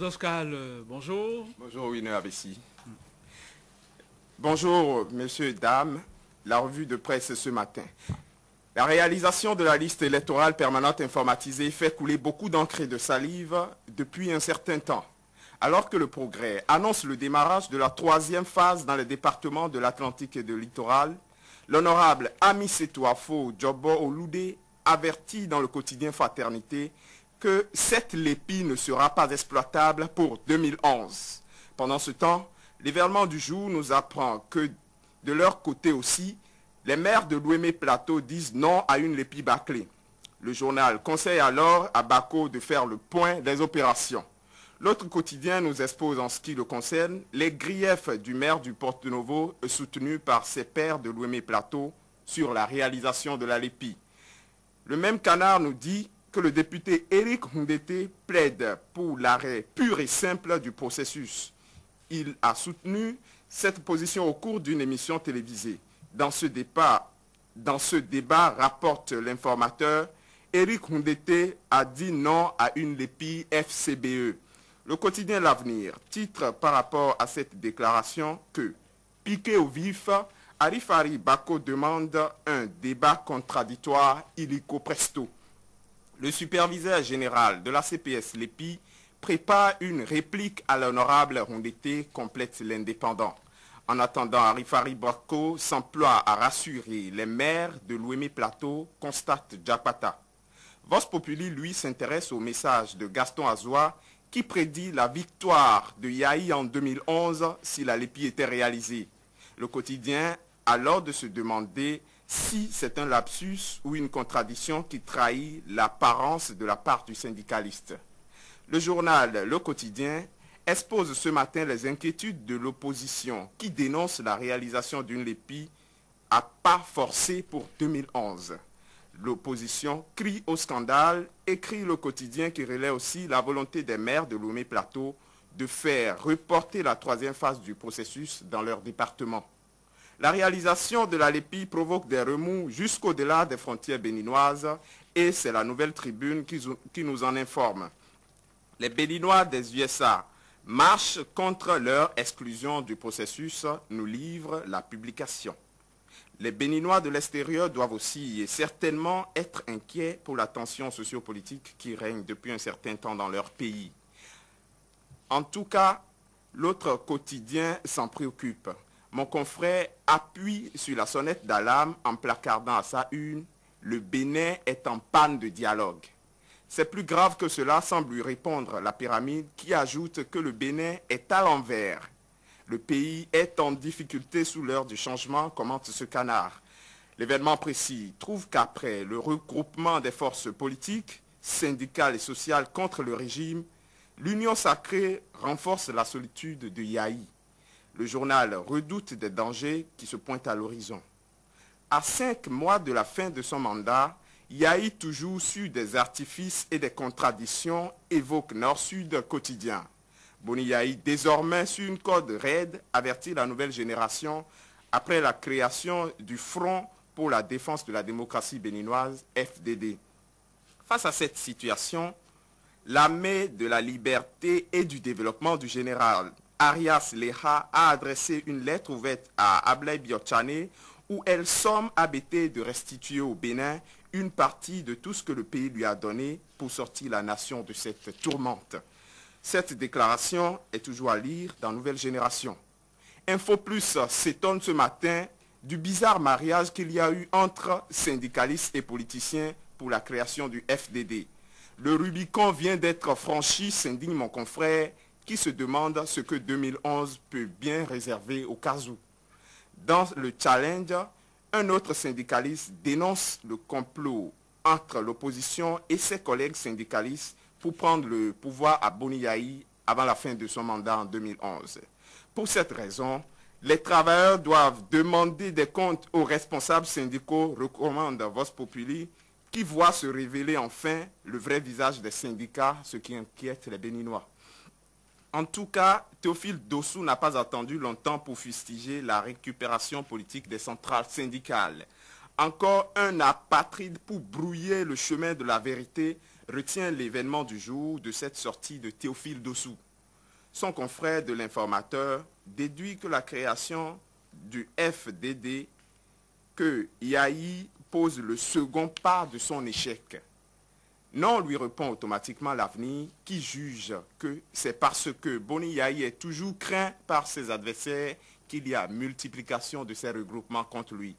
Doscal, bonjour. Bonjour Winner Abessi. Bonjour messieurs, dames. La revue de presse ce matin. La réalisation de la liste électorale permanente informatisée fait couler beaucoup d'encre et de salive depuis un certain temps. Alors que le Progrès annonce le démarrage de la 3e phase dans les départements de l'Atlantique et de Littoral, l'honorable Amisetou Afo Djobo Olude avertit dans le quotidien Fraternité que cette LEPI ne sera pas exploitable pour 2011. Pendant ce temps, l'événement du jour nous apprend que de leur côté aussi, les maires de Louémé Plateau disent non à une LEPI bâclée. Le journal conseille alors à Bako de faire le point des opérations. L'autre quotidien nous expose en ce qui le concerne les griefs du maire du Porto-Novo soutenu par ses pairs de Louémé Plateau sur la réalisation de la LEPI. Le même canard nous dit que le député Éric Hundete plaide pour l'arrêt pur et simple du processus. Il a soutenu cette position au cours d'une émission télévisée. Dans ce débat, rapporte l'informateur, Éric Hundete a dit non à une LEPI FCBE. Le quotidien L'Avenir titre par rapport à cette déclaration que, piqué au vif, Arifari Bako demande un débat contradictoire illico presto. Le superviseur général de la CPS LEPI prépare une réplique à l'honorable Hundete, complète l'indépendant. En attendant, Arifari Bako s'emploie à rassurer les maires de Louémé Plateau, constate Japata. Vox Populi, lui, s'intéresse au message de Gaston Azoua qui prédit la victoire de Yahi en 2011 si la LEPI était réalisée. Le quotidien a alors de se demander si c'est un lapsus ou une contradiction qui trahit l'apparence de la part du syndicaliste. Le journal Le Quotidien expose ce matin les inquiétudes de l'opposition qui dénonce la réalisation d'une LEPI à pas forcé pour 2011. L'opposition crie au scandale, écrit Le Quotidien qui relaie aussi la volonté des maires de Louémé Plateau de faire reporter la 3e phase du processus dans leur département. La réalisation de la LEPI provoque des remous jusqu'au-delà des frontières béninoises et c'est la Nouvelle Tribune qui nous en informe. Les Béninois des USA marchent contre leur exclusion du processus, nous livre la publication. Les Béninois de l'extérieur doivent aussi et certainement être inquiets pour la tension sociopolitique qui règne depuis un certain temps dans leur pays. En tout cas, l'autre quotidien s'en préoccupe. Mon confrère appuie sur la sonnette d'alarme en placardant à sa une « Le Bénin est en panne de dialogue ». C'est plus grave que cela, semble lui répondre la pyramide qui ajoute que le Bénin est à l'envers. Le pays est en difficulté sous l'heure du changement, commente ce canard. L'événement précis trouve qu'après le regroupement des forces politiques, syndicales et sociales contre le régime, l'union sacrée renforce la solitude de Yahi. Le journal redoute des dangers qui se pointent à l'horizon. À 5 mois de la fin de son mandat, Yahi, toujours sur des artifices et des contradictions, évoque Nord-Sud quotidien. Boni Yahi, désormais sur une corde raide, avertit la nouvelle génération après la création du Front pour la défense de la démocratie béninoise, FDD. Face à cette situation, l'armée de la liberté et du développement du général Arias Leha a adressé une lettre ouverte à Ablaye Biotchane où elle somme ABT de restituer au Bénin une partie de tout ce que le pays lui a donné pour sortir la nation de cette tourmente. Cette déclaration est toujours à lire dans Nouvelle Génération. Info Plus s'étonne ce matin du bizarre mariage qu'il y a eu entre syndicalistes et politiciens pour la création du FDD. Le Rubicon vient d'être franchi, s'indigne mon confrère, qui se demande ce que 2011 peut bien réserver au cas où. Dans le challenge, un autre syndicaliste dénonce le complot entre l'opposition et ses collègues syndicalistes pour prendre le pouvoir à Boni Yahi avant la fin de son mandat en 2011. Pour cette raison, les travailleurs doivent demander des comptes aux responsables syndicaux, recommande Vox Populi, qui voit se révéler enfin le vrai visage des syndicats, ce qui inquiète les Béninois. En tout cas, Théophile Dossou n'a pas attendu longtemps pour fustiger la récupération politique des centrales syndicales. Encore un apatride pour brouiller le chemin de la vérité retient l'événement du jour de cette sortie de Théophile Dossou. Son confrère de l'Informateur déduit que la création du FDD, que Yahi pose le second pas de son échec. Non, lui répond automatiquement l'Avenir, qui juge que c'est parce que Boni Yahi est toujours craint par ses adversaires qu'il y a multiplication de ces regroupements contre lui.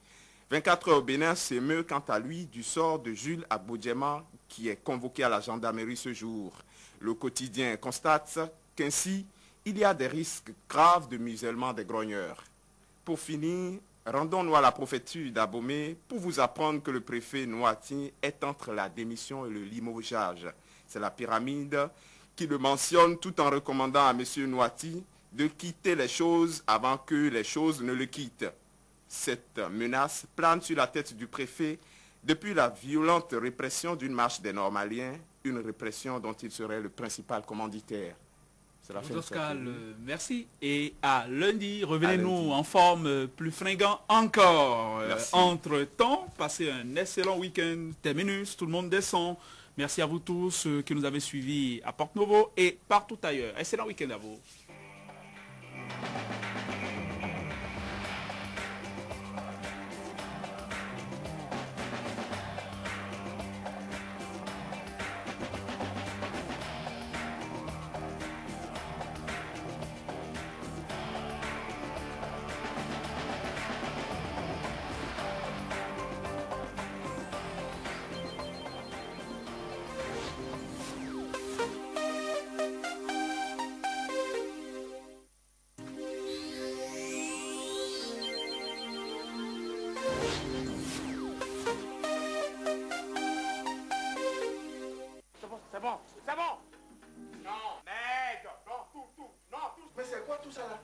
24 heures au Bénin s'émeut quant à lui du sort de Jules Aboudjema, qui est convoqué à la gendarmerie ce jour. Le quotidien constate qu'ainsi, il y a des risques graves de musellement des grogneurs. Pour finir, rendons-nous à la préfecture d'Abomey pour vous apprendre que le préfet Noati est entre la démission et le limogeage. C'est la pyramide qui le mentionne tout en recommandant à M. Noati de quitter les choses avant que les choses ne le quittent. Cette menace plane sur la tête du préfet depuis la violente répression d'une marche des Normaliens, une répression dont il serait le principal commanditaire. Oscar, merci. Et à lundi, revenez-nous en forme plus fringant encore. Entre-temps, passez un excellent week-end. Terminus, tout le monde descend. Merci à vous tous qui nous avez suivis à Porte-Novo et partout ailleurs. Excellent week-end à vous. C'est bon. Non, mec, non, tout, non, tout. Mais c'est quoi tout ça là?